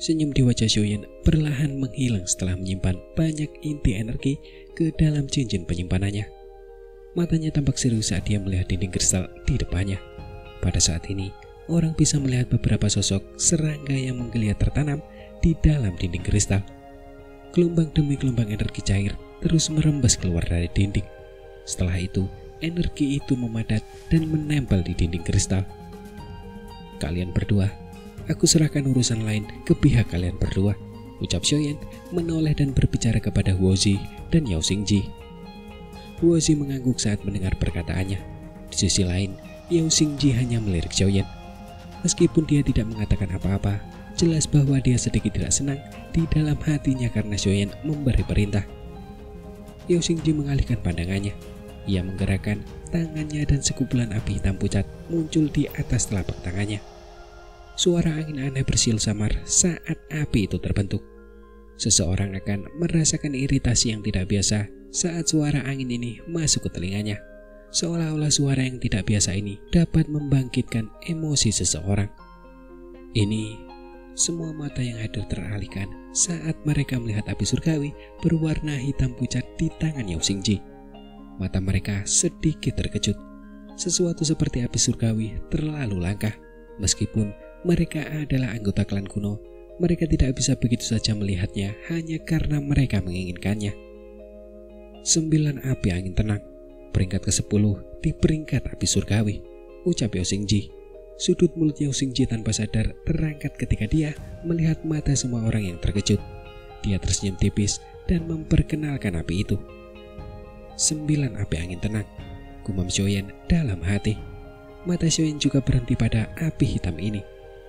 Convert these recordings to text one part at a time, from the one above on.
Senyum di wajah Xiaoyan perlahan menghilang setelah menyimpan banyak inti energi ke dalam cincin penyimpanannya. Matanya tampak serius saat dia melihat dinding kristal di depannya. Pada saat ini, orang bisa melihat beberapa sosok serangga yang menggeliat tertanam di dalam dinding kristal. Gelombang demi gelombang energi cair terus merembes keluar dari dinding. Setelah itu, energi itu memadat dan menempel di dinding kristal. "Kalian berdua, aku serahkan urusan lain ke pihak kalian berdua," ucap Xiaoyan menoleh dan berbicara kepada Huozi dan Yao Xingji. Huozi mengangguk saat mendengar perkataannya. Di sisi lain, Yao Xingji hanya melirik Xiaoyan. Meskipun dia tidak mengatakan apa-apa, jelas bahwa dia sedikit tidak senang di dalam hatinya karena Xiaoyan memberi perintah. Yao Xingji mengalihkan pandangannya. Ia menggerakkan tangannya dan sekumpulan api hitam pucat muncul di atas telapak tangannya. Suara angin aneh bersiul samar saat api itu terbentuk. Seseorang akan merasakan iritasi yang tidak biasa saat suara angin ini masuk ke telinganya. Seolah-olah suara yang tidak biasa ini dapat membangkitkan emosi seseorang. Ini semua mata yang hadir teralihkan saat mereka melihat api surgawi berwarna hitam pucat di tangan Yao Xingji. Mata mereka sedikit terkejut. Sesuatu seperti api surgawi terlalu langka. Meskipun mereka adalah anggota klan kuno, mereka tidak bisa begitu saja melihatnya hanya karena mereka menginginkannya. 9 api angin tenang, peringkat ke-10 di peringkat api surgawi, ucap Yao Xingji. Sudut mulut Yao Xingji tanpa sadar terangkat ketika dia melihat mata semua orang yang terkejut. Dia tersenyum tipis dan memperkenalkan api itu. 9 api angin tenang, gumam Xiaoyan dalam hati. Mata Xiaoyan juga berhenti pada api hitam ini.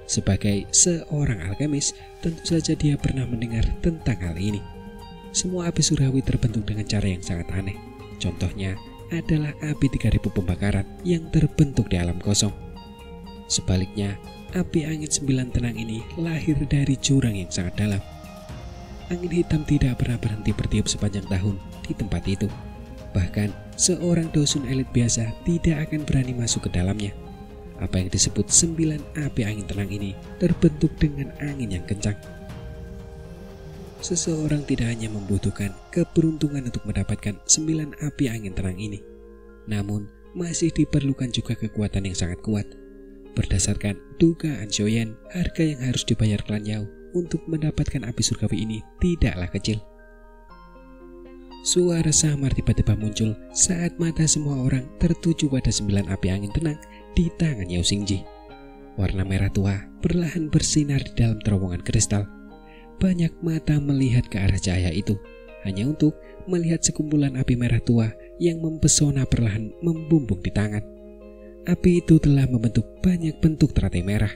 Sebagai seorang alkemis, tentu saja dia pernah mendengar tentang hal ini. Semua api surgawi terbentuk dengan cara yang sangat aneh. Contohnya adalah api 3000 pembakaran yang terbentuk di alam kosong. Sebaliknya, api angin 9 tenang ini lahir dari jurang yang sangat dalam. Angin hitam tidak pernah berhenti bertiup sepanjang tahun di tempat itu. Bahkan, seorang dosun elit biasa tidak akan berani masuk ke dalamnya. Apa yang disebut 9 api angin tenang ini terbentuk dengan angin yang kencang. Seseorang tidak hanya membutuhkan keberuntungan untuk mendapatkan 9 api angin tenang ini, namun masih diperlukan juga kekuatan yang sangat kuat. Berdasarkan dugaan Xiaoyan, harga yang harus dibayar klan Yao untuk mendapatkan api surgawi ini tidaklah kecil. Suara samar tiba-tiba muncul saat mata semua orang tertuju pada 9 api angin tenang di tangan Yao Xingji. Warna merah tua perlahan bersinar di dalam terowongan kristal. Banyak mata melihat ke arah cahaya itu, hanya untuk melihat sekumpulan api merah tua yang mempesona perlahan membumbung di tangan. Api itu telah membentuk banyak bentuk teratai merah.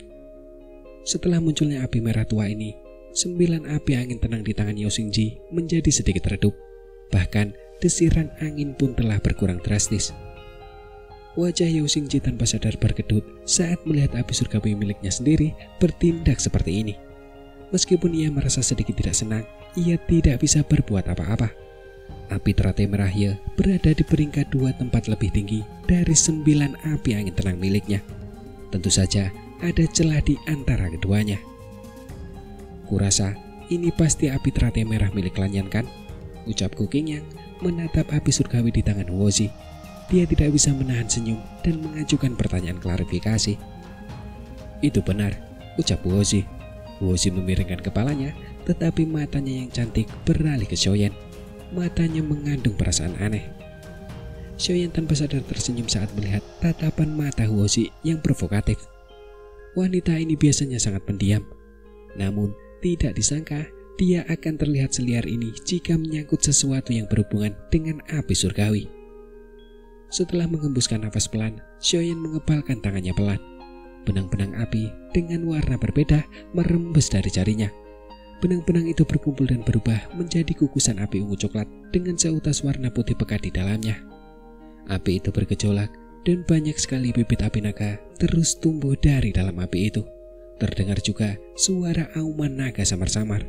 Setelah munculnya api merah tua ini, 9 api angin tenang di tangan Yao Xingji menjadi sedikit redup. Bahkan desiran angin pun telah berkurang drastis. Wajah Yao Xingji tanpa sadar berkedut saat melihat api surgawi miliknya sendiri bertindak seperti ini. Meskipun ia merasa sedikit tidak senang, ia tidak bisa berbuat apa-apa. Api teratai merah berada di peringkat 2 tempat lebih tinggi dari 9 api angin tenang miliknya. Tentu saja ada celah di antara keduanya. Kurasa ini pasti api teratai merah milik Lanyan kan? Ucap Kuking yang menatap api surgawi di tangan Huozi. Dia tidak bisa menahan senyum dan mengajukan pertanyaan klarifikasi. Itu benar, ucap Huozi. Huozi memiringkan kepalanya, tetapi matanya yang cantik beralih ke Xiaoyan. Matanya mengandung perasaan aneh. Xiaoyan tanpa sadar tersenyum saat melihat tatapan mata Huozi yang provokatif. Wanita ini biasanya sangat pendiam, namun tidak disangka dia akan terlihat seliar ini jika menyangkut sesuatu yang berhubungan dengan api surgawi. Setelah menghembuskan nafas pelan, Xiaoyan mengepalkan tangannya pelan. Benang-benang api dengan warna berbeda merembes dari jarinya. Benang-benang itu berkumpul dan berubah menjadi kukusan api ungu coklat dengan seutas warna putih pekat di dalamnya. Api itu bergejolak dan banyak sekali bibit api naga terus tumbuh dari dalam api itu. Terdengar juga suara auman naga samar-samar.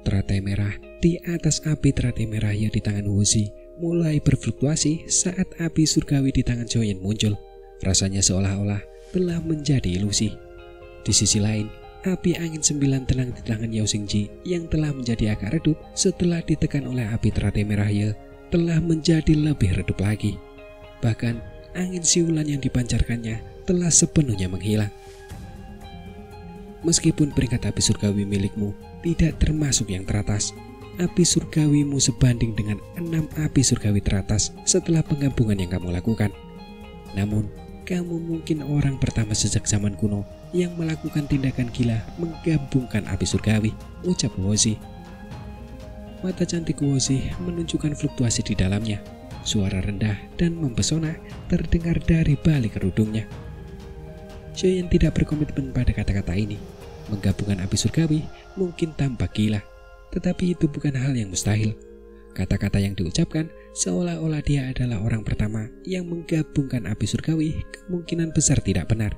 Teratai merah di atas api teratai merah yang di tangan Huozi mulai berfluktuasi saat api surgawi di tangan Xiaoyan muncul. Rasanya seolah-olah telah menjadi ilusi. Di sisi lain, api angin 9 tenang di tangan Yao Xingji yang telah menjadi agak redup setelah ditekan oleh api teratai merah Ye telah menjadi lebih redup lagi. Bahkan angin siulan yang dipancarkannya telah sepenuhnya menghilang. Meskipun peringkat api surgawi milikmu tidak termasuk yang teratas, api surgawimu sebanding dengan 6 api surgawi teratas setelah penggabungan yang kamu lakukan. Namun, kamu mungkin orang pertama sejak zaman kuno yang melakukan tindakan gila menggabungkan api surgawi, ucap Wozi. Mata cantik Wozi menunjukkan fluktuasi di dalamnya. Suara rendah dan mempesona terdengar dari balik kerudungnya. Xiaoyan tidak berkomitmen pada kata-kata ini. Menggabungkan api surgawi mungkin tampak gila, tetapi itu bukan hal yang mustahil. Kata-kata yang diucapkan seolah-olah dia adalah orang pertama yang menggabungkan api surgawi kemungkinan besar tidak benar.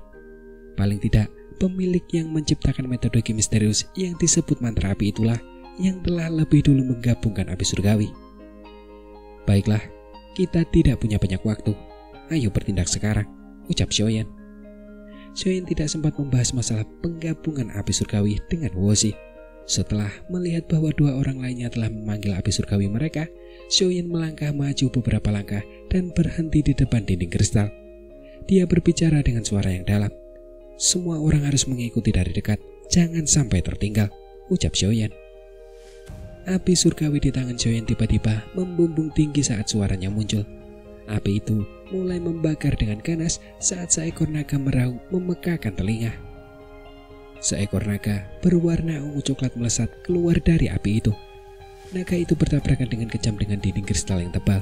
Paling tidak, pemilik yang menciptakan metode misterius yang disebut mantra api itulah yang telah lebih dulu menggabungkan api surgawi. Baiklah, kita tidak punya banyak waktu. Ayo bertindak sekarang, ucap Xiaoyan. Xiaoyan tidak sempat membahas masalah penggabungan api surgawi dengan Wozi. Setelah melihat bahwa 2 orang lainnya telah memanggil api surgawi mereka, Xiaoyan melangkah maju beberapa langkah dan berhenti di depan dinding kristal. Dia berbicara dengan suara yang dalam. Semua orang harus mengikuti dari dekat, jangan sampai tertinggal, ucap Xiaoyan. Api surgawi di tangan Xiaoyan tiba-tiba membumbung tinggi saat suaranya muncul. Api itu mulai membakar dengan ganas saat seekor naga meraung memekakkan telinga. Seekor naga berwarna ungu coklat melesat keluar dari api itu. Naga itu bertabrakan dengan kejam dengan dinding kristal yang tebal.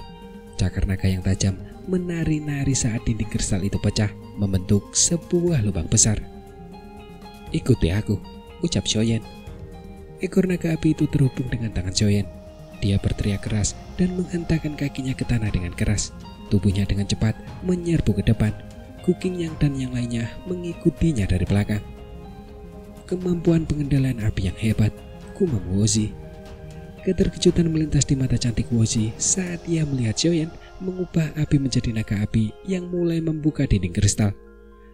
Cakar naga yang tajam menari-nari saat dinding kristal itu pecah, membentuk sebuah lubang besar. Ikuti aku, ucap Xiaoyan. Ekor naga api itu terhubung dengan tangan Xiaoyan. Dia berteriak keras dan menghentakkan kakinya ke tanah dengan keras. Tubuhnya dengan cepat menyerbu ke depan. Gu Qingyang dan yang lainnya mengikutinya dari belakang. Kemampuan pengendalian api yang hebat, gumam Wozi. Keterkejutan melintas di mata cantik Wozi saat ia melihat Xiaoyan mengubah api menjadi naga api yang mulai membuka dinding kristal.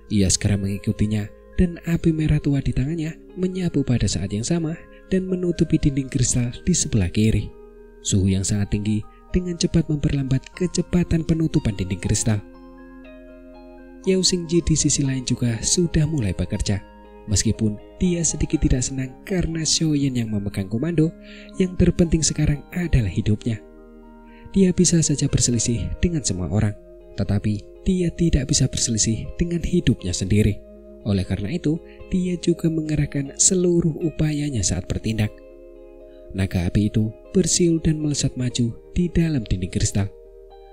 Ia segera mengikutinya dan api merah tua di tangannya menyapu pada saat yang sama dan menutupi dinding kristal di sebelah kiri. Suhu yang sangat tinggi dengan cepat memperlambat kecepatan penutupan dinding kristal. Yao Xingji di sisi lain juga sudah mulai bekerja. Meskipun dia sedikit tidak senang karena Xiaoyan yang memegang komando, yang terpenting sekarang adalah hidupnya. Dia bisa saja berselisih dengan semua orang, tetapi dia tidak bisa berselisih dengan hidupnya sendiri. Oleh karena itu, dia juga mengerahkan seluruh upayanya saat bertindak. Naga api itu bersiul dan melesat maju di dalam dinding kristal.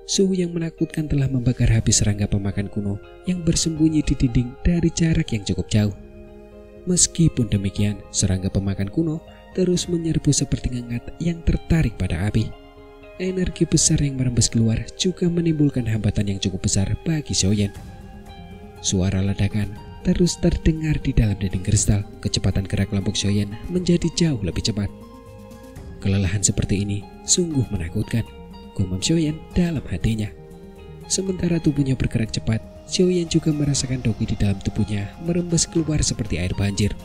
Suhu yang menakutkan telah membakar habis serangga pemakan kuno yang bersembunyi di dinding dari jarak yang cukup jauh. Meskipun demikian, serangga pemakan kuno terus menyerbu seperti ngengat yang tertarik pada api. Energi besar yang merembes keluar juga menimbulkan hambatan yang cukup besar bagi Xiaoyan. Suara ledakan terus terdengar di dalam dinding kristal. Kecepatan gerak kelompok Xiaoyan menjadi jauh lebih cepat. Kelelahan seperti ini sungguh menakutkan, gumam Xiaoyan dalam hatinya. Sementara tubuhnya bergerak cepat, Xiaoyan juga merasakan dogi di dalam tubuhnya merembes keluar seperti air banjir.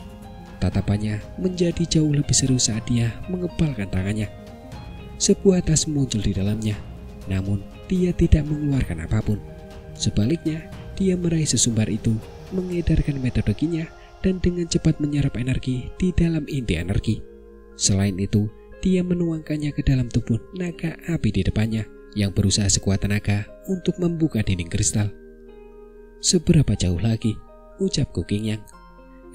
Tatapannya menjadi jauh lebih seru saat dia mengepalkan tangannya. Sebuah tas muncul di dalamnya, namun dia tidak mengeluarkan apapun. Sebaliknya, dia meraih sesumbar itu, mengedarkan metode Qingyang dan dengan cepat menyerap energi di dalam inti energi. Selain itu, dia menuangkannya ke dalam tubuh naga api di depannya yang berusaha sekuat tenaga untuk membuka dinding kristal. Seberapa jauh lagi, ucap Gu Qingyang.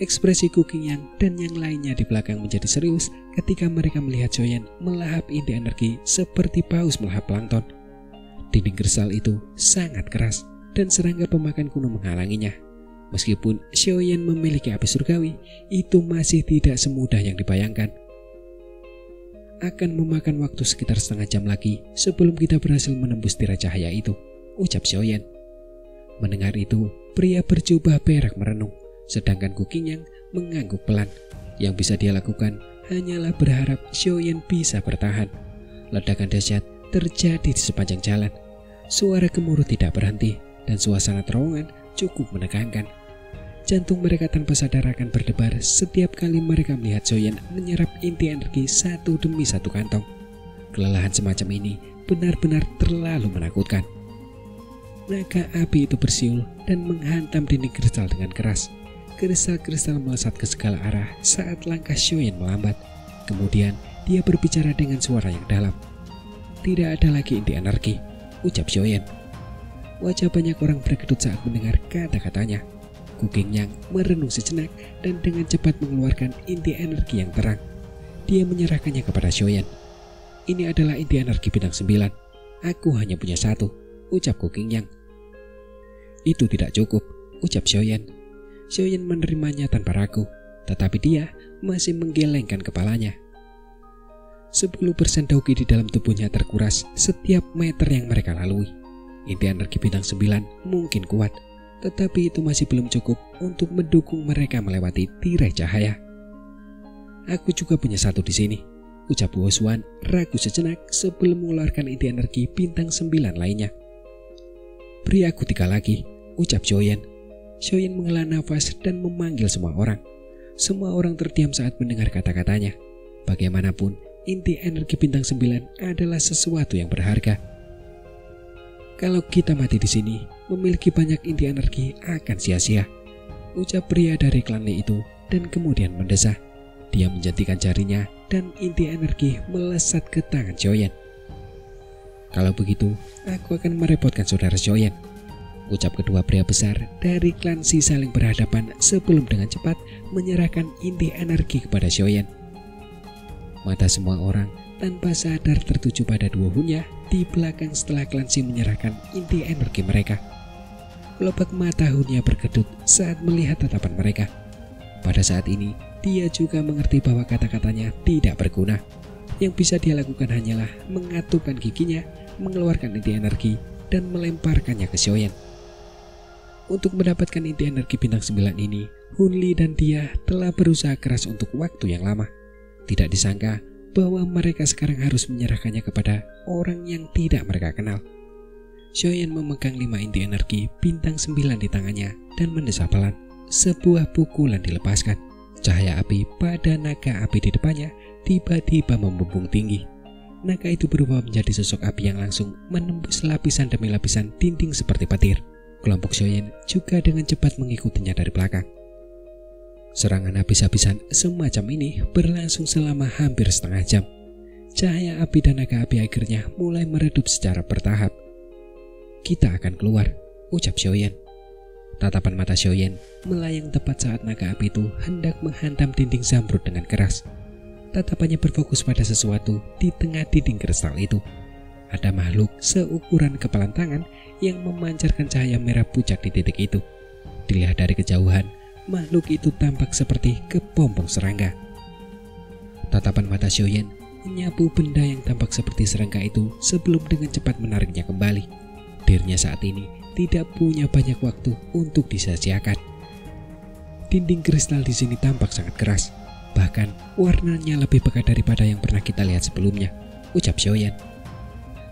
Ekspresi Gu Qingyang dan yang lainnya di belakang menjadi serius ketika mereka melihat Xiaoyan melahap inti energi seperti paus melahap plankton. Dinding kristal itu sangat keras dan serangga pemakan kuno menghalanginya. Meskipun Xiaoyan memiliki api surgawi, itu masih tidak semudah yang dibayangkan. Akan memakan waktu sekitar setengah jam lagi sebelum kita berhasil menembus tirai cahaya itu, ucap Xiaoyan. Mendengar itu, pria berjubah perak merenung, sedangkan Gu Qingyang mengangguk pelan. Yang bisa dia lakukan hanyalah berharap Xiaoyan bisa bertahan. Ledakan dahsyat terjadi di sepanjang jalan. Suara gemuruh tidak berhenti dan suasana terowongan cukup menegangkan. Jantung mereka tanpa sadar akan berdebar setiap kali mereka melihat Xiaoyan menyerap inti energi satu demi satu kantong. Kelelahan semacam ini benar-benar terlalu menakutkan. Naga api itu bersiul dan menghantam dinding kristal dengan keras. Kristal-kristal melesat ke segala arah saat langkah Xiaoyan melambat. Kemudian dia berbicara dengan suara yang dalam. "Tidak ada lagi inti energi," ucap Xiaoyan. Wajah banyak orang berkedut saat mendengar kata-katanya. King Yang merenung sejenak dan dengan cepat mengeluarkan inti energi yang terang. Dia menyerahkannya kepada Xiaoyan. "Ini adalah inti energi bintang 9. Aku hanya punya satu," ucap King Yang. "Itu tidak cukup," ucap Xiaoyan. Xiaoyan menerimanya tanpa ragu, tetapi dia masih menggelengkan kepalanya. 10% Daoqi di dalam tubuhnya terkuras setiap meter yang mereka lalui. Inti energi bintang 9 mungkin kuat, tetapi itu masih belum cukup untuk mendukung mereka melewati tirai cahaya. "Aku juga punya satu di sini," ucap Wu Xuan ragu sejenak sebelum mengeluarkan inti energi bintang 9 lainnya. "Beri aku 3 lagi," ucap Xiaoyan. Xiaoyan menghela nafas dan memanggil semua orang. Semua orang terdiam saat mendengar kata-katanya. Bagaimanapun, inti energi bintang 9 adalah sesuatu yang berharga. "Kalau kita mati di sini, memiliki banyak inti energi akan sia-sia," ucap pria dari klan Li itu dan kemudian mendesah. Dia menjentikan jarinya dan inti energi melesat ke tangan Xiaoyan. "Kalau begitu, aku akan merepotkan saudara Xiaoyan," ucap kedua pria besar dari klan Si saling berhadapan sebelum dengan cepat menyerahkan inti energi kepada Xiaoyan. Mata semua orang tanpa sadar tertuju pada dua Hunya di belakang setelah klan Si menyerahkan inti energi mereka. Kelopak mata Hunya berkedut saat melihat tatapan mereka. Pada saat ini, dia juga mengerti bahwa kata-katanya tidak berguna. Yang bisa dia lakukan hanyalah mengatupkan giginya, mengeluarkan inti energi, dan melemparkannya ke Xiaoyan. Untuk mendapatkan inti energi bintang 9 ini, Hun Li dan dia telah berusaha keras untuk waktu yang lama. Tidak disangka bahwa mereka sekarang harus menyerahkannya kepada orang yang tidak mereka kenal. Xiaoyan memegang 5 inti energi bintang 9 di tangannya dan mendesah pelan. Sebuah pukulan dilepaskan. Cahaya api pada naga api di depannya tiba-tiba membumbung tinggi. Naga itu berubah menjadi sosok api yang langsung menembus lapisan demi lapisan dinding seperti petir. Kelompok Xiaoyan juga dengan cepat mengikutinya dari belakang. Serangan habis-habisan semacam ini berlangsung selama hampir setengah jam. Cahaya api dan naga api akhirnya mulai meredup secara bertahap. "Kita akan keluar," ucap Xiaoyan. Tatapan mata Xiaoyan melayang tepat saat naga api itu hendak menghantam dinding zamrud dengan keras. Tatapannya berfokus pada sesuatu di tengah dinding kristal itu. Ada makhluk seukuran kepalan tangan yang memancarkan cahaya merah pucat di titik itu. Dilihat dari kejauhan, makhluk itu tampak seperti kepompong serangga. Tatapan mata Xiaoyan menyapu benda yang tampak seperti serangga itu sebelum dengan cepat menariknya kembali. Dirinya saat ini tidak punya banyak waktu untuk disia-siakan. Dinding kristal di sini tampak sangat keras, bahkan warnanya lebih pekat daripada yang pernah kita lihat sebelumnya, ucap Xiaoyan.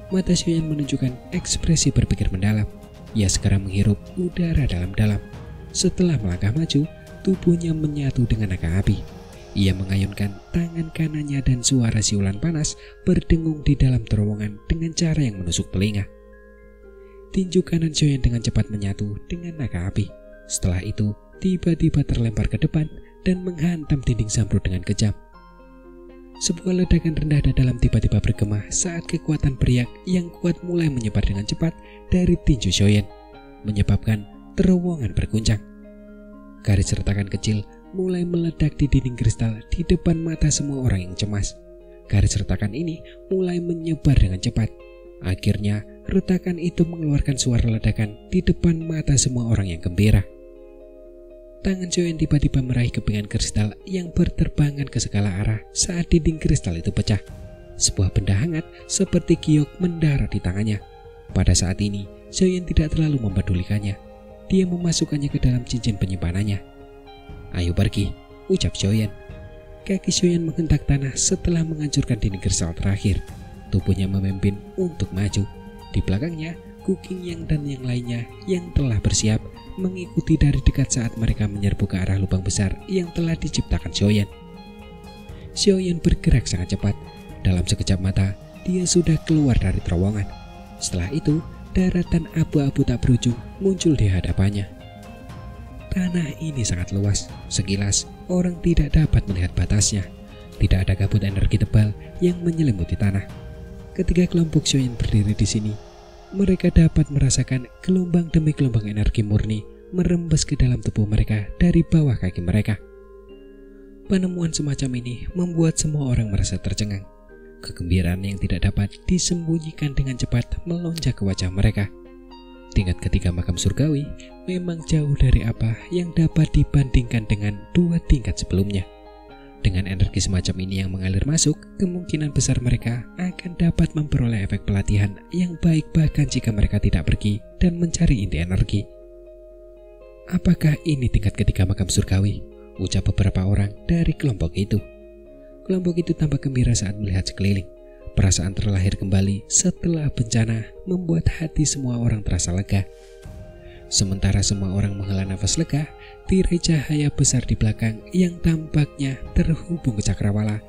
Mata Xiaoyan menunjukkan ekspresi berpikir mendalam. Ia sekarang menghirup udara dalam-dalam. Setelah melangkah maju, tubuhnya menyatu dengan naga api. Ia mengayunkan tangan kanannya dan suara siulan panas berdengung di dalam terowongan dengan cara yang menusuk telinga. Tinju kanan Xiaoyan dengan cepat menyatu dengan naga api. Setelah itu, tiba-tiba terlempar ke depan dan menghantam dinding zamrud dengan kejam. Sebuah ledakan rendah dan dalam tiba-tiba bergema saat kekuatan beriak yang kuat mulai menyebar dengan cepat dari tinju Xiaoyan, menyebabkan terowongan berguncang. Garis retakan kecil mulai meledak di dinding kristal di depan mata semua orang yang cemas. Garis retakan ini mulai menyebar dengan cepat. Akhirnya, retakan itu mengeluarkan suara ledakan di depan mata semua orang yang gembira. Tangan Xiaoyan tiba-tiba meraih kepingan kristal yang berterbangan ke segala arah saat dinding kristal itu pecah. Sebuah benda hangat seperti giok mendarat di tangannya. Pada saat ini, Xiaoyan tidak terlalu mempedulikannya. Dia memasukkannya ke dalam cincin penyimpanannya. "Ayo pergi," ucap Xiaoyan. Kaki Xiaoyan menghentak tanah setelah menghancurkan dinding kristal terakhir. Tubuhnya memimpin untuk maju. Di belakangnya, King Yang dan yang lainnya yang telah bersiap mengikuti dari dekat saat mereka menyerbu ke arah lubang besar yang telah diciptakan Xiaoyan. Xiaoyan bergerak sangat cepat. Dalam sekejap mata, dia sudah keluar dari terowongan. Setelah itu, daratan abu-abu tak berujung muncul di hadapannya. Tanah ini sangat luas. Sekilas, orang tidak dapat melihat batasnya. Tidak ada kabut energi tebal yang menyelimuti tanah. Ketika kelompok Xiaoyan berdiri di sini, mereka dapat merasakan gelombang demi gelombang energi murni merembes ke dalam tubuh mereka dari bawah kaki mereka. Penemuan semacam ini membuat semua orang merasa tercengang. Kegembiraan yang tidak dapat disembunyikan dengan cepat melonjak ke wajah mereka. Tingkat ketiga makam surgawi memang jauh dari apa yang dapat dibandingkan dengan 2 tingkat sebelumnya. Dengan energi semacam ini yang mengalir masuk, kemungkinan besar mereka akan dapat memperoleh efek pelatihan yang baik bahkan jika mereka tidak pergi dan mencari inti energi. Apakah ini tingkat ketiga makam surgawi? Ucap beberapa orang dari kelompok itu. Kelompok itu tampak gembira saat melihat sekeliling. Perasaan terlahir kembali setelah bencana membuat hati semua orang terasa lega. Sementara semua orang menghela nafas lega, tirai cahaya besar di belakang yang tampaknya terhubung ke cakrawala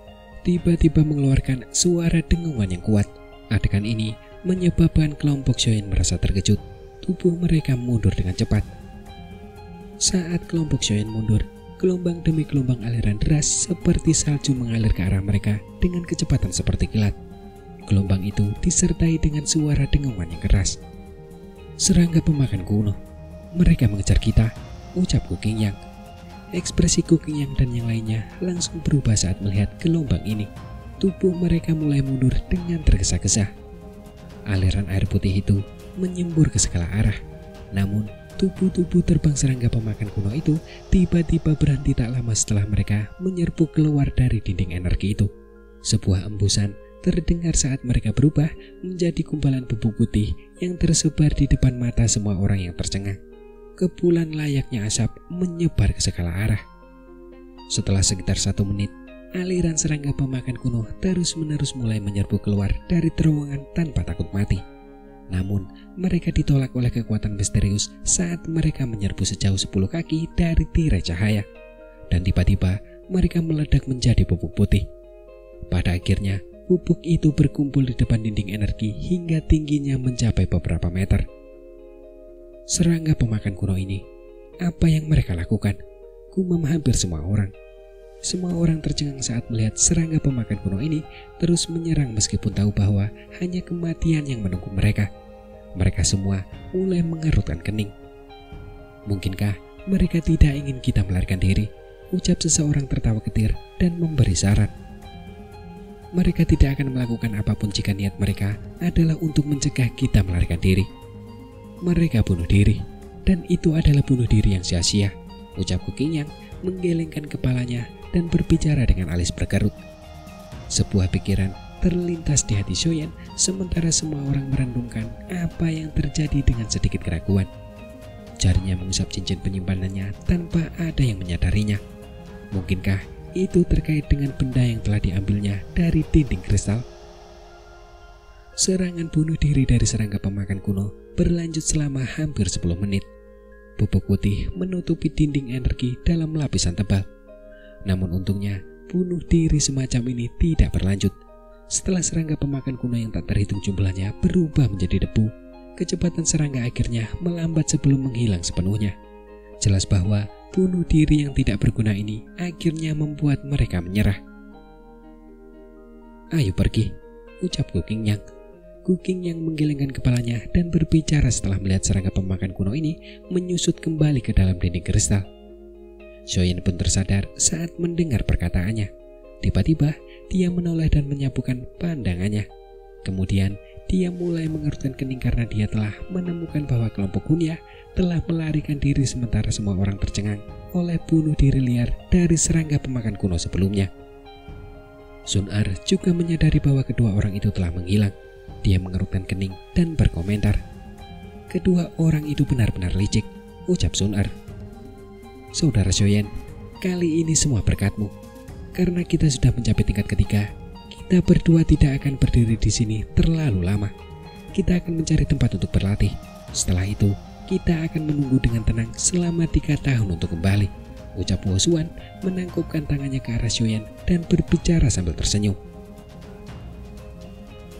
tiba-tiba mengeluarkan suara dengungan yang kuat. Adegan ini menyebabkan kelompok Xiaoyan merasa terkejut. Tubuh mereka mundur dengan cepat. Saat kelompok Xiaoyan mundur, gelombang demi gelombang aliran deras seperti salju mengalir ke arah mereka dengan kecepatan seperti kilat. Gelombang itu disertai dengan suara dengungan yang keras. Serangga pemakan kuno. Mereka mengejar kita, ucap Gu Qingyang. Ekspresi Gu Qingyang dan yang lainnya langsung berubah saat melihat gelombang ini. Tubuh mereka mulai mundur dengan tergesa-gesa. Aliran air putih itu menyembur ke segala arah. Namun, tubuh-tubuh terbang serangga pemakan kuno itu tiba-tiba berhenti tak lama setelah mereka menyerbu keluar dari dinding energi itu. Sebuah embusan terdengar saat mereka berubah menjadi gumpalan bubuk putih yang tersebar di depan mata semua orang yang tercengang. Kepulan layaknya asap menyebar ke segala arah. Setelah sekitar 1 menit, aliran serangga pemakan kuno terus-menerus mulai menyerbu keluar dari terowongan tanpa takut mati. Namun, mereka ditolak oleh kekuatan misterius saat mereka menyerbu sejauh 10 kaki dari tirai cahaya. Dan tiba-tiba, mereka meledak menjadi bubuk putih. Pada akhirnya, bubuk itu berkumpul di depan dinding energi hingga tingginya mencapai beberapa meter. Serangga pemakan kuno ini, apa yang mereka lakukan? Gumam hampir semua orang. Semua orang tercengang saat melihat serangga pemakan kuno ini terus menyerang meskipun tahu bahwa hanya kematian yang menunggu mereka. Mereka semua mulai mengerutkan kening. Mungkinkah mereka tidak ingin kita melarikan diri? Ucap seseorang tertawa ketir dan memberi saran. Mereka tidak akan melakukan apapun jika niat mereka adalah untuk mencegah kita melarikan diri. Mereka bunuh diri, dan itu adalah bunuh diri yang sia-sia, ucap Gu Qingyang menggelengkan kepalanya dan berbicara dengan alis berkerut. Sebuah pikiran terlintas di hati Xiaoyan sementara semua orang merenungkan apa yang terjadi dengan sedikit keraguan. Jarinya mengusap cincin penyimpanannya tanpa ada yang menyadarinya. Mungkinkah itu terkait dengan benda yang telah diambilnya dari dinding kristal? Serangan bunuh diri dari serangga pemakan kuno berlanjut selama hampir 10 menit. Bubuk putih menutupi dinding energi dalam lapisan tebal. Namun untungnya, bunuh diri semacam ini tidak berlanjut. Setelah serangga pemakan kuno yang tak terhitung jumlahnya berubah menjadi debu, kecepatan serangga akhirnya melambat sebelum menghilang sepenuhnya. Jelas bahwa bunuh diri yang tidak berguna ini akhirnya membuat mereka menyerah. Ayo pergi, ucap Gu Qingyang. Gu Qingyang menggelengkan kepalanya dan berbicara setelah melihat serangga pemakan kuno ini menyusut kembali ke dalam dinding kristal. Xiaoyan pun tersadar saat mendengar perkataannya. Tiba-tiba, dia menoleh dan menyapukan pandangannya. Kemudian, dia mulai mengerutkan kening karena dia telah menemukan bahwa kelompok Hunya telah melarikan diri sementara semua orang tercengang oleh bunuh diri liar dari serangga pemakan kuno sebelumnya. Sun Er juga menyadari bahwa kedua orang itu telah menghilang. Dia mengerutkan kening dan berkomentar. Kedua orang itu benar-benar licik, ucap Sun Er. Saudara Xiaoyan, kali ini semua berkatmu. Karena kita sudah mencapai tingkat ketiga, kita berdua tidak akan berdiri di sini terlalu lama. Kita akan mencari tempat untuk berlatih. Setelah itu, kita akan menunggu dengan tenang selama 3 tahun untuk kembali, ucap Huo Xuan menangkupkan tangannya ke arah Xiaoyan dan berbicara sambil tersenyum.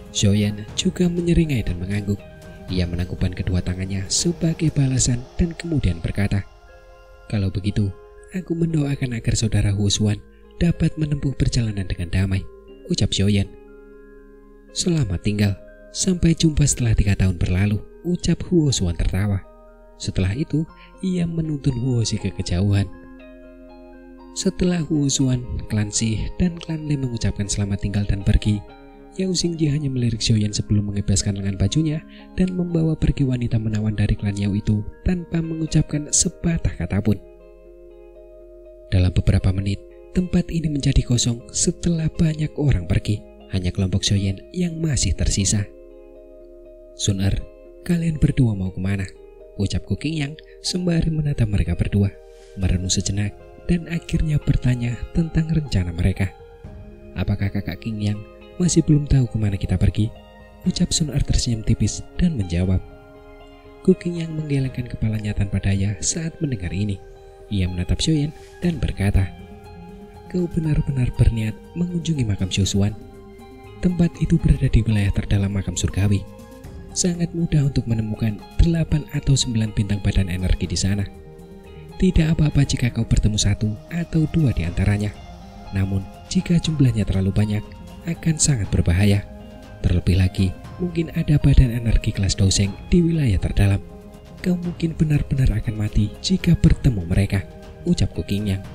Xiaoyan juga menyeringai dan mengangguk. Ia menangkupkan kedua tangannya sebagai balasan dan kemudian berkata, "Kalau begitu, aku mendoakan agar saudara Huo Xuan dapat menempuh perjalanan dengan damai," ucap Xiaoyan. "Selamat tinggal, sampai jumpa setelah 3 tahun berlalu," ucap Huo Xuan tertawa. Setelah itu, ia menuntun Huo Xi ke kejauhan. Setelah Huo Xuan, klan Xi, dan klan Le mengucapkan selamat tinggal dan pergi, Yao Xingji hanya melirik Xiaoyan sebelum membebaskan lengan bajunya dan membawa pergi wanita menawan dari klan Yao itu tanpa mengucapkan sepatah kata pun. Dalam beberapa menit, tempat ini menjadi kosong setelah banyak orang pergi. Hanya kelompok Xiaoyan yang masih tersisa. "Sun Er, kalian berdua mau kemana?" ucap Gu Qingyang sembari menatap mereka berdua, merenung sejenak dan akhirnya bertanya tentang rencana mereka. "Apakah kakak Qingyang masih belum tahu kemana kita pergi?" ucap Sun Er tersenyum tipis dan menjawab. Gu Qingyang menggelengkan kepalanya tanpa daya saat mendengar ini. Ia menatap Xiaoyan dan berkata, "Kau benar-benar berniat mengunjungi makam Xiao Xuan. Tempat itu berada di wilayah terdalam makam surgawi. Sangat mudah untuk menemukan 8 atau 9 bintang badan energi di sana. Tidak apa-apa jika kau bertemu 1 atau 2 di antaranya. Namun, jika jumlahnya terlalu banyak, akan sangat berbahaya. Terlebih lagi, mungkin ada badan energi kelas Doseng di wilayah terdalam. Kau mungkin benar-benar akan mati jika bertemu mereka," ucap Gu Qingyang.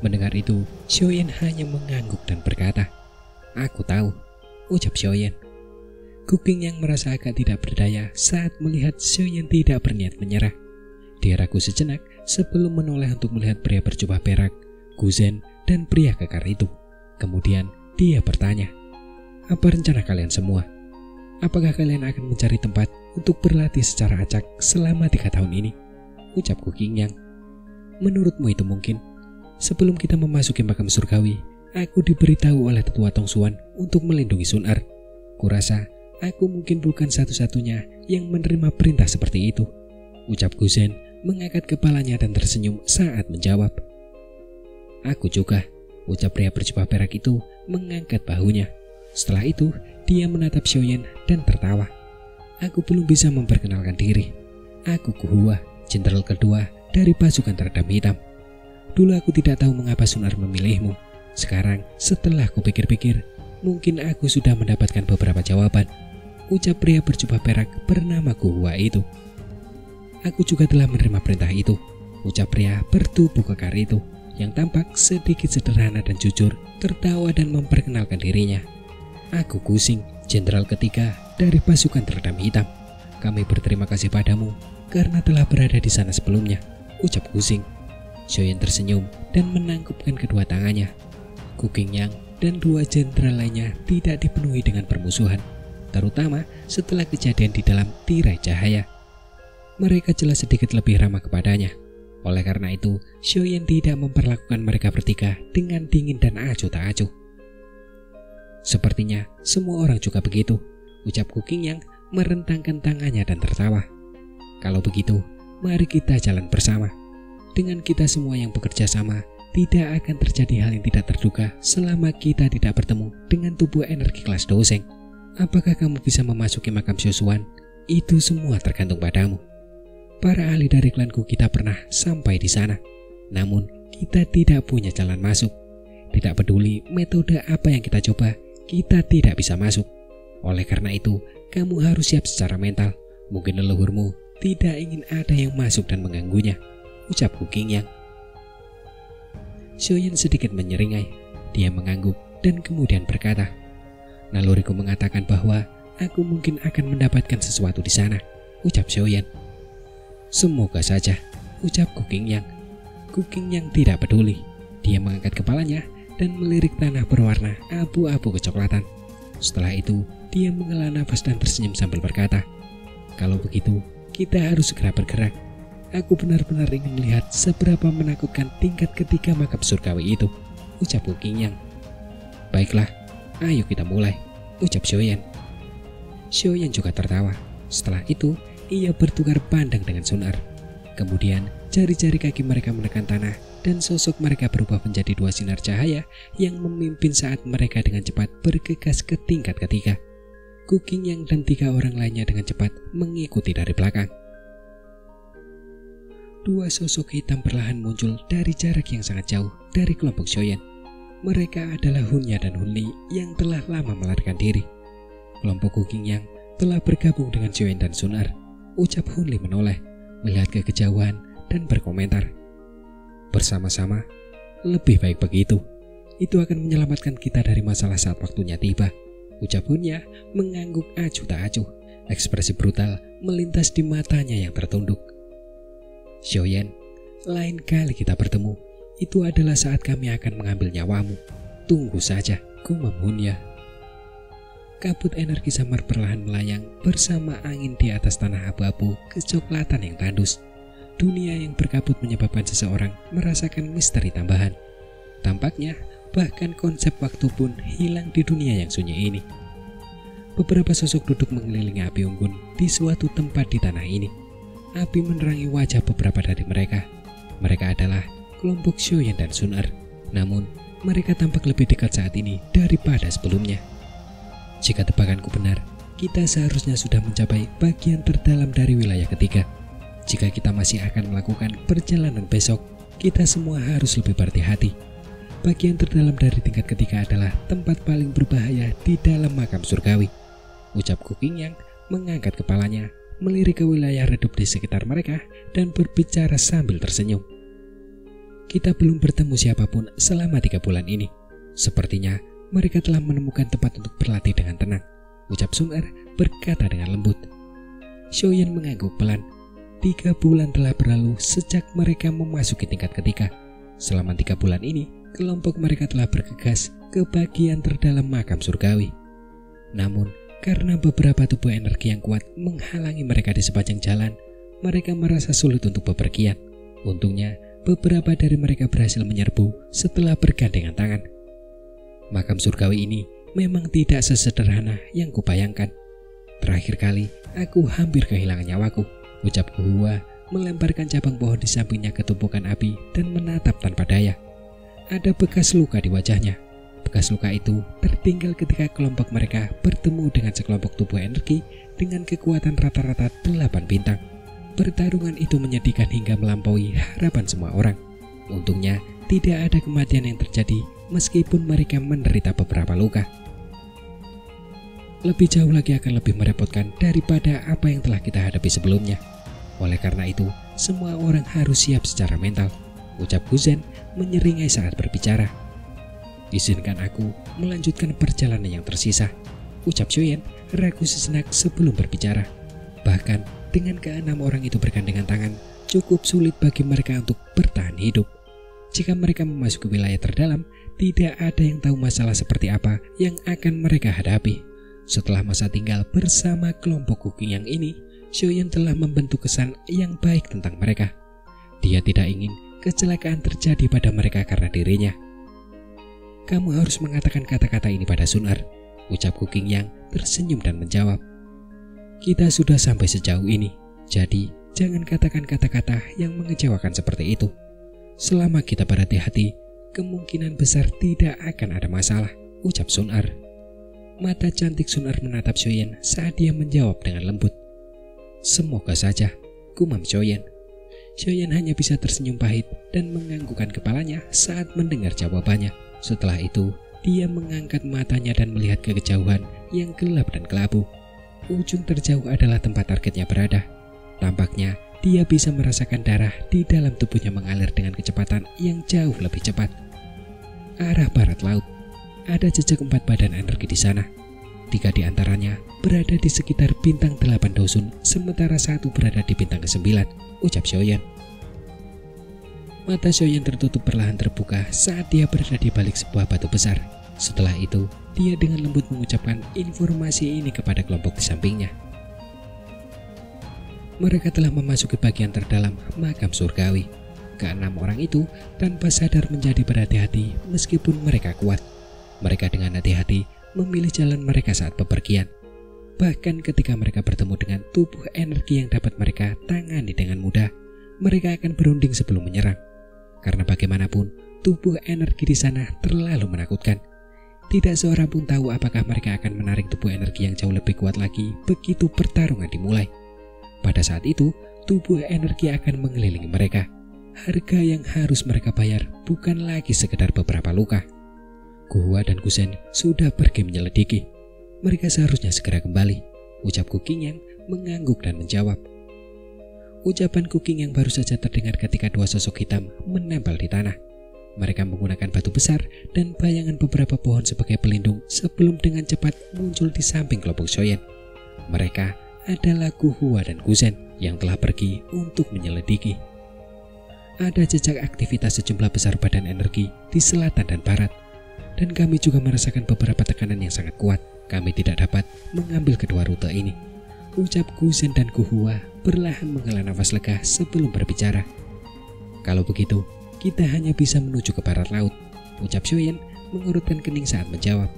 Mendengar itu, Xiaoyan hanya mengangguk dan berkata, "Aku tahu," ucap Xiaoyan. Gu Qingyang merasa agak tidak berdaya saat melihat Xiaoyan tidak berniat menyerah. Dia ragu sejenak sebelum menoleh untuk melihat pria berjubah perak, Gu Zhen, dan pria kekar itu. Kemudian dia bertanya, "Apa rencana kalian semua? Apakah kalian akan mencari tempat untuk berlatih secara acak selama 3 tahun ini?" ucap Gu Qingyang. "Menurutmu itu mungkin? Sebelum kita memasuki makam surgawi, aku diberitahu oleh tetua Tong Xuan untuk melindungi Sun Er. Kurasa aku mungkin bukan satu-satunya yang menerima perintah seperti itu," ucap Gu Zhen mengangkat kepalanya dan tersenyum saat menjawab. "Aku juga," ucap pria berjubah perak itu mengangkat bahunya. Setelah itu, dia menatap Xiaoyan dan tertawa. "Aku belum bisa memperkenalkan diri. Aku Gu Hua, jenderal kedua dari pasukan teredam hitam. Dulu aku tidak tahu mengapa Sun Er memilihmu. Sekarang, setelah kupikir-pikir, mungkin aku sudah mendapatkan beberapa jawaban," ucap pria berjubah perak bernama Gu Hua itu. "Aku juga telah menerima perintah itu," ucap pria bertubuh kekar itu, yang tampak sedikit sederhana dan jujur, tertawa dan memperkenalkan dirinya. "Aku Gu Xing, jenderal ketiga dari pasukan teredam hitam. Kami berterima kasih padamu karena telah berada di sana sebelumnya," ucap Gu Xing. Xiaoyan tersenyum dan menangkupkan kedua tangannya. Gu Qingyang dan 2 jenderal lainnya tidak dipenuhi dengan permusuhan, terutama setelah kejadian di dalam tirai cahaya. Mereka jelas sedikit lebih ramah kepadanya. Oleh karena itu, Xiaoyan tidak memperlakukan mereka bertiga dengan dingin dan acuh tak acuh. "Sepertinya semua orang juga begitu," ucap Gu Qingyang merentangkan tangannya dan tertawa. "Kalau begitu, mari kita jalan bersama. Dengan kita semua yang bekerja sama, tidak akan terjadi hal yang tidak terduga selama kita tidak bertemu dengan tubuh energi kelas Doseng. Apakah kamu bisa memasuki makam Xiao Xuan? Itu semua tergantung padamu. Para ahli dari klanku kita pernah sampai di sana, namun kita tidak punya jalan masuk. Tidak peduli metode apa yang kita coba, kita tidak bisa masuk. Oleh karena itu, kamu harus siap secara mental. Mungkin leluhurmu tidak ingin ada yang masuk dan mengganggunya," ucap Gu Qingyang. Xiaoyan sedikit menyeringai. Dia mengangguk dan kemudian berkata, "Naluriku mengatakan bahwa aku mungkin akan mendapatkan sesuatu di sana," ucap Xiaoyan. "Semoga saja," ucap Gu Qingyang. Gu Qingyang tidak peduli. Dia mengangkat kepalanya dan melirik tanah berwarna abu-abu kecoklatan. Setelah itu, dia menghela nafas dan tersenyum sambil berkata, "Kalau begitu, kita harus segera bergerak. Aku benar-benar ingin melihat seberapa menakutkan tingkat ketiga makam surgawi itu," ucap Gu Qingyang. "Baiklah, ayo kita mulai," ucap Xiaoyan. Xiaoyan juga tertawa. Setelah itu, ia bertukar pandang dengan Sun Er. Kemudian jari-jari kaki mereka menekan tanah dan sosok mereka berubah menjadi dua sinar cahaya yang memimpin saat mereka dengan cepat bergegas ke tingkat ketiga. Gu Qingyang dan 3 orang lainnya dengan cepat mengikuti dari belakang. Dua sosok hitam perlahan muncul dari jarak yang sangat jauh dari kelompok Xiaoyan. Mereka adalah Hunya dan Hunli yang telah lama melarikan diri. Kelompok Gu Qingyang telah bergabung dengan Xiaoyan dan Sun Er. Ucap Hunli menoleh, melihat ke kejauhan dan berkomentar. Bersama-sama, lebih baik begitu. Itu akan menyelamatkan kita dari masalah saat waktunya tiba. Ucap Hunya mengangguk acuh tak acuh. Ekspresi brutal melintas di matanya yang tertunduk. Xiaoyan, lain kali kita bertemu, itu adalah saat kami akan mengambil nyawamu. Tunggu saja, gumam Hunya. Kabut energi samar perlahan melayang bersama angin di atas tanah abu-abu kecoklatan yang tandus. Dunia yang berkabut menyebabkan seseorang merasakan misteri tambahan. Tampaknya bahkan konsep waktu pun hilang di dunia yang sunyi ini. Beberapa sosok duduk mengelilingi api unggun di suatu tempat di tanah ini. Api menerangi wajah beberapa dari mereka. Mereka adalah kelompok Xiaoyan dan Sun Er. Namun, mereka tampak lebih dekat saat ini daripada sebelumnya. Jika tebakanku benar, kita seharusnya sudah mencapai bagian terdalam dari wilayah ketiga. Jika kita masih akan melakukan perjalanan besok, kita semua harus lebih berhati-hati. Bagian terdalam dari tingkat ketiga adalah tempat paling berbahaya di dalam makam surgawi. Ucap Gu Qingyang mengangkat kepalanya, melirik ke wilayah redup di sekitar mereka dan berbicara sambil tersenyum. Kita belum bertemu siapapun selama 3 bulan ini. Sepertinya mereka telah menemukan tempat untuk berlatih dengan tenang. Ucap Sun Er berkata dengan lembut. Xiaoyan mengangguk pelan. 3 bulan telah berlalu sejak mereka memasuki tingkat ketiga. Selama 3 bulan ini, kelompok mereka telah bergegas ke bagian terdalam makam surgawi. Namun, karena beberapa tubuh energi yang kuat menghalangi mereka di sepanjang jalan, mereka merasa sulit untuk bepergian. Untungnya, beberapa dari mereka berhasil menyerbu setelah bergandengan tangan. Makam surgawi ini memang tidak sesederhana yang kubayangkan. Terakhir kali, aku hampir kehilangan nyawaku. Ucap Hua melemparkan cabang pohon di sampingnya ke tumpukan api dan menatap tanpa daya. Ada bekas luka di wajahnya. Bekas luka itu tertinggal ketika kelompok mereka bertemu dengan sekelompok tubuh energi dengan kekuatan rata-rata 8 bintang. Pertarungan itu menyedihkan hingga melampaui harapan semua orang. Untungnya tidak ada kematian yang terjadi meskipun mereka menderita beberapa luka. Lebih jauh lagi akan lebih merepotkan daripada apa yang telah kita hadapi sebelumnya. Oleh karena itu, semua orang harus siap secara mental. Ucap Guzen menyeringai saat berbicara. Izinkan aku melanjutkan perjalanan yang tersisa. Ucap Xiaoyan ragu sejenak sebelum berbicara. Bahkan dengan ke-6 orang itu bergandengan tangan, cukup sulit bagi mereka untuk bertahan hidup. Jika mereka memasuki wilayah terdalam, tidak ada yang tahu masalah seperti apa yang akan mereka hadapi. Setelah masa tinggal bersama kelompok Gu Qingyang ini, Xiaoyan telah membentuk kesan yang baik tentang mereka. Dia tidak ingin kecelakaan terjadi pada mereka karena dirinya. Kamu harus mengatakan kata-kata ini pada Sun Er. Ucap Gu Qingyang tersenyum dan menjawab. Kita sudah sampai sejauh ini, jadi jangan katakan kata-kata yang mengecewakan seperti itu. Selama kita berhati-hati, kemungkinan besar tidak akan ada masalah. Ucap Sun Er. Mata cantik Sun Er menatap Xiaoyan saat dia menjawab dengan lembut. Semoga saja, gumam Xiaoyan. Xiaoyan hanya bisa tersenyum pahit dan menganggukkan kepalanya saat mendengar jawabannya. Setelah itu, dia mengangkat matanya dan melihat ke kejauhan yang gelap dan kelabu. Ujung terjauh adalah tempat targetnya berada. Tampaknya dia bisa merasakan darah di dalam tubuhnya mengalir dengan kecepatan yang jauh lebih cepat. Arah barat laut, ada jejak 4 badan energi di sana. 3 di antaranya berada di sekitar bintang 8 dosun, sementara 1 berada di bintang ke-9, ucap Xiaoyan. Mata Xiaoyan tertutup perlahan terbuka saat dia berada di balik sebuah batu besar. Setelah itu, dia dengan lembut mengucapkan informasi ini kepada kelompok di sampingnya. Mereka telah memasuki bagian terdalam makam surgawi. Ke-6 orang itu tanpa sadar menjadi berhati-hati meskipun mereka kuat. Mereka dengan hati-hati memilih jalan mereka saat bepergian. Bahkan ketika mereka bertemu dengan tubuh energi yang dapat mereka tangani dengan mudah, mereka akan berunding sebelum menyerang. Karena bagaimanapun, tubuh energi di sana terlalu menakutkan. Tidak seorang pun tahu apakah mereka akan menarik tubuh energi yang jauh lebih kuat lagi begitu pertarungan dimulai. Pada saat itu, tubuh energi akan mengelilingi mereka. Harga yang harus mereka bayar bukan lagi sekedar beberapa luka. Guhua dan Gusen sudah pergi menyelidiki. Mereka seharusnya segera kembali, ucap Kuking yang mengangguk dan menjawab. Ucapan Kuking yang baru saja terdengar ketika dua sosok hitam menempel di tanah. Mereka menggunakan batu besar dan bayangan beberapa pohon sebagai pelindung sebelum dengan cepat muncul di samping kelompok Shoyen. Mereka adalah Guhua dan Gusen yang telah pergi untuk menyelidiki. Ada jejak aktivitas sejumlah besar badan energi di selatan dan barat, dan kami juga merasakan beberapa tekanan yang sangat kuat. Kami tidak dapat mengambil kedua rute ini, ucap Gusen dan Guhua perlahan menghela nafas lega sebelum berbicara. Kalau begitu, kita hanya bisa menuju ke barat laut, ucap Shoyen mengurutkan kening saat menjawab.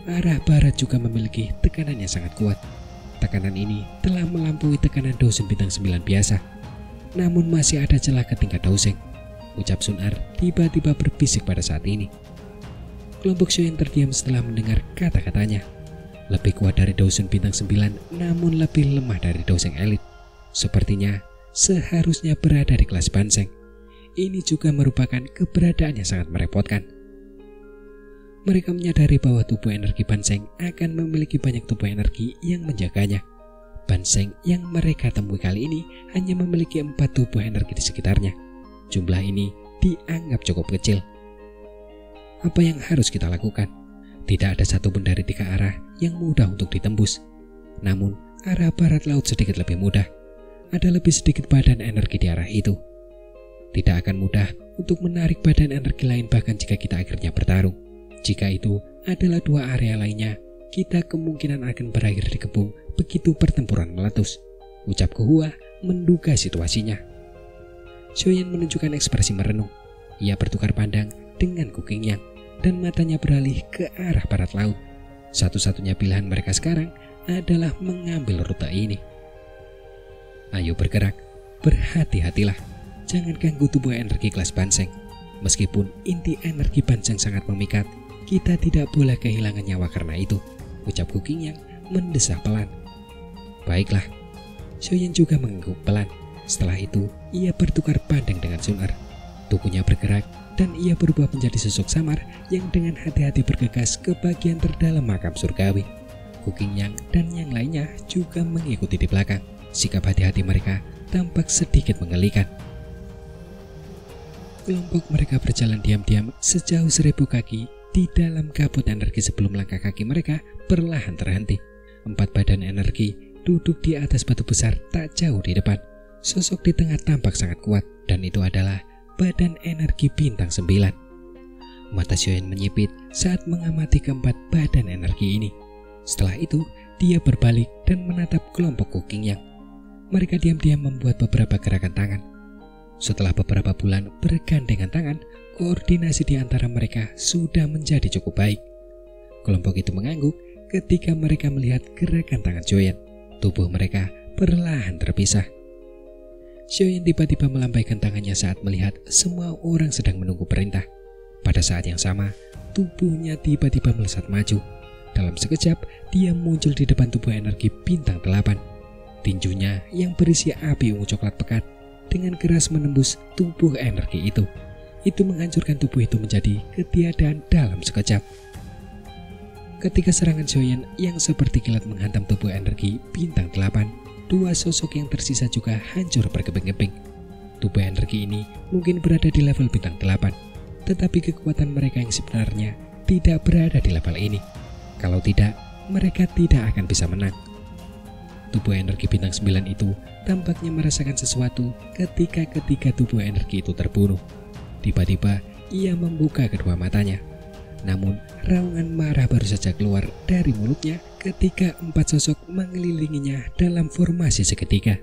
Arah barat juga memiliki tekanan yang sangat kuat. Tekanan ini telah melampaui tekanan Dosen bintang 9 biasa. Namun masih ada celah ke tingkat Dosen, ucap Sun-ar tiba-tiba berbisik pada saat ini. Kelompok Shoyen terdiam setelah mendengar kata-katanya. Lebih kuat dari Dosen bintang 9, namun lebih lemah dari Dosen elit. Sepertinya seharusnya berada di kelas Banseng. Ini juga merupakan keberadaan yang sangat merepotkan. Mereka menyadari bahwa tubuh energi Banseng akan memiliki banyak tubuh energi yang menjaganya. Banseng yang mereka temui kali ini hanya memiliki 4 tubuh energi di sekitarnya. Jumlah ini dianggap cukup kecil. Apa yang harus kita lakukan? Tidak ada satupun dari 3 arah yang mudah untuk ditembus. Namun, arah barat laut sedikit lebih mudah. Ada lebih sedikit badan energi di arah itu. Tidak akan mudah untuk menarik badan energi lain bahkan jika kita akhirnya bertarung. Jika itu adalah 2 area lainnya, kita kemungkinan akan berakhir dikepung begitu pertempuran meletus, ucap Guhua menduga situasinya. Shoyen menunjukkan ekspresi merenung. Ia bertukar pandang dengan Kuking Yang dan matanya beralih ke arah barat laut. Satu-satunya pilihan mereka sekarang adalah mengambil rute ini. Ayo bergerak, berhati-hatilah. Jangan ganggu tubuh energi kelas Banseng. Meskipun inti energi Banseng sangat memikat, kita tidak boleh kehilangan nyawa karena itu, ucap Kuking Yang mendesah pelan. Baiklah. Shoyen juga mengangguk pelan. Setelah itu, ia bertukar pandang dengan Sun-ar. Tubuhnya bergerak dan ia berubah menjadi sosok samar yang dengan hati-hati bergegas ke bagian terdalam makam surgawi. Kuking Yang dan yang lainnya juga mengikuti di belakang. Sikap hati-hati mereka tampak sedikit mengelikan. Kelompok mereka berjalan diam-diam sejauh 1000 kaki di dalam kabut energi sebelum langkah kaki mereka perlahan terhenti. 4 badan energi duduk di atas batu besar tak jauh di depan. Sosok di tengah tampak sangat kuat dan itu adalah badan energi bintang 9. Mata Shoyen menyipit saat mengamati keempat badan energi ini. Setelah itu, dia berbalik dan menatap kelompok Kuking Yang. Mereka diam-diam membuat beberapa gerakan tangan. Setelah beberapa bulan bergandengan tangan, koordinasi di antara mereka sudah menjadi cukup baik. Kelompok itu mengangguk ketika mereka melihat gerakan tangan Shoyen. Tubuh mereka perlahan terpisah. Shoyen tiba-tiba melambaikan tangannya saat melihat semua orang sedang menunggu perintah. Pada saat yang sama, tubuhnya tiba-tiba melesat maju. Dalam sekejap, dia muncul di depan tubuh energi bintang 8. Tinjunya yang berisi api ungu coklat pekat dengan keras menembus tubuh energi itu. Itu menghancurkan tubuh itu menjadi ketiadaan dalam sekejap. Ketika serangan Shoyen yang seperti kilat menghantam tubuh energi bintang 8, 2 sosok yang tersisa juga hancur berkeping-keping. Tubuh energi ini mungkin berada di level bintang 8, tetapi kekuatan mereka yang sebenarnya tidak berada di level ini. Kalau tidak, mereka tidak akan bisa menang. Tubuh energi bintang 9 itu tampaknya merasakan sesuatu ketika tubuh energi itu terbunuh. Tiba-tiba ia membuka kedua matanya. Namun raungan marah baru saja keluar dari mulutnya ketika 4 sosok mengelilinginya dalam formasi seketika.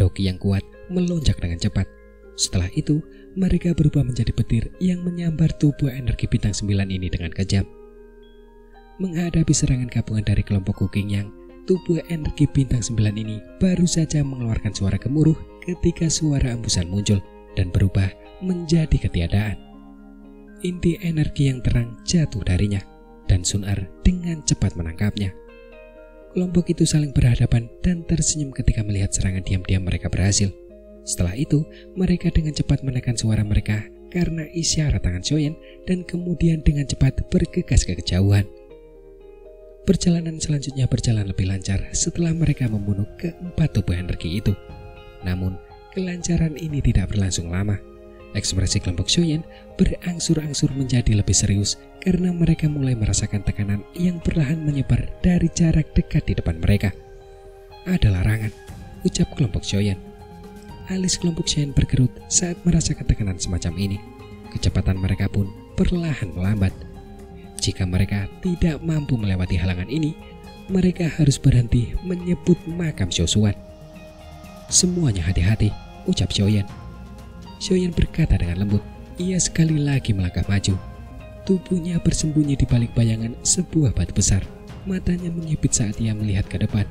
Doki yang kuat melonjak dengan cepat. Setelah itu, mereka berubah menjadi petir yang menyambar tubuh energi bintang 9 ini dengan kejam. menghadapi serangan gabungan dari kelompok Gu Qingyang. Tubuh energi bintang 9 ini baru saja mengeluarkan suara gemuruh ketika suara embusan muncul dan berubah menjadi ketiadaan. Inti energi yang terang jatuh darinya dan Sun Er dengan cepat menangkapnya. Kelompok itu saling berhadapan dan tersenyum ketika melihat serangan diam-diam mereka berhasil. Setelah itu, mereka dengan cepat menekan suara mereka karena isyarat tangan Xiaoyan dan kemudian dengan cepat bergegas ke kejauhan. Perjalanan selanjutnya berjalan lebih lancar setelah mereka membunuh keempat tubuh energi itu. Namun, kelancaran ini tidak berlangsung lama. Ekspresi kelompok Xiaoyan berangsur-angsur menjadi lebih serius karena mereka mulai merasakan tekanan yang perlahan menyebar dari jarak dekat di depan mereka. Ada larangan, ucap kelompok Xiaoyan. Alis kelompok Xiaoyan berkerut saat merasakan tekanan semacam ini. Kecepatan mereka pun perlahan melambat. Jika mereka tidak mampu melewati halangan ini, mereka harus berhenti menyebut makam Xiaoshuan. Semuanya hati-hati, ucap Xiaoyan. Xiaoyan berkata dengan lembut. Ia sekali lagi melangkah maju. Tubuhnya bersembunyi di balik bayangan sebuah batu besar. Matanya menyipit saat ia melihat ke depan.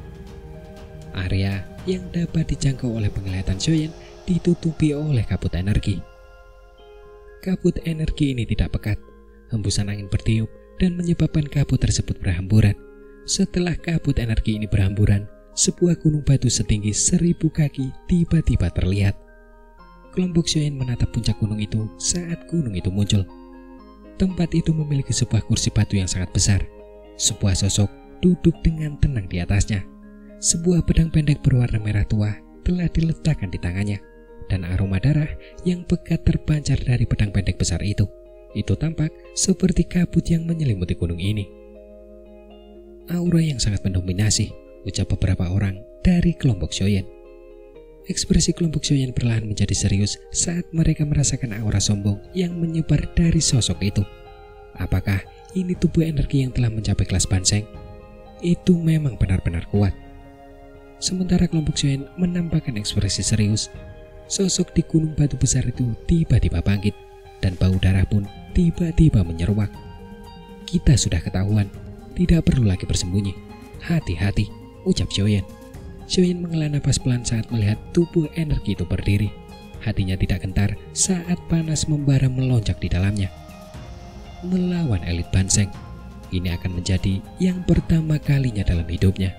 Area yang dapat dijangkau oleh penglihatan Xiaoyan ditutupi oleh kabut energi. Kabut energi ini tidak pekat. Hembusan angin bertiup dan menyebabkan kabut tersebut berhamburan. Setelah kabut energi ini berhamburan, sebuah gunung batu setinggi 1000 kaki tiba-tiba terlihat. Kelompok Xiaoyan menatap puncak gunung itu saat gunung itu muncul. Tempat itu memiliki sebuah kursi batu yang sangat besar. Sebuah sosok duduk dengan tenang di atasnya. Sebuah pedang pendek berwarna merah tua telah diletakkan di tangannya, dan aroma darah yang pekat terpancar dari pedang pendek besar itu. Itu tampak seperti kabut yang menyelimuti gunung ini. Aura yang sangat mendominasi, ucap beberapa orang dari kelompok Xiaoyan. Ekspresi kelompok Xiaoyan perlahan menjadi serius saat mereka merasakan aura sombong yang menyebar dari sosok itu. Apakah ini tubuh energi yang telah mencapai kelas Banseng? Itu memang benar-benar kuat. Sementara kelompok Xiaoyan menampakkan ekspresi serius, sosok di gunung batu besar itu tiba-tiba bangkit dan bau darah pun tiba-tiba menyeruak. Kita sudah ketahuan, tidak perlu lagi bersembunyi. Hati-hati, ucap Xiaoyan. Xiaoyan menghela napas pelan saat melihat tubuh energi itu berdiri. Hatinya tidak gentar saat panas membara melonjak di dalamnya. Melawan elit Banseng, ini akan menjadi yang pertama kalinya dalam hidupnya.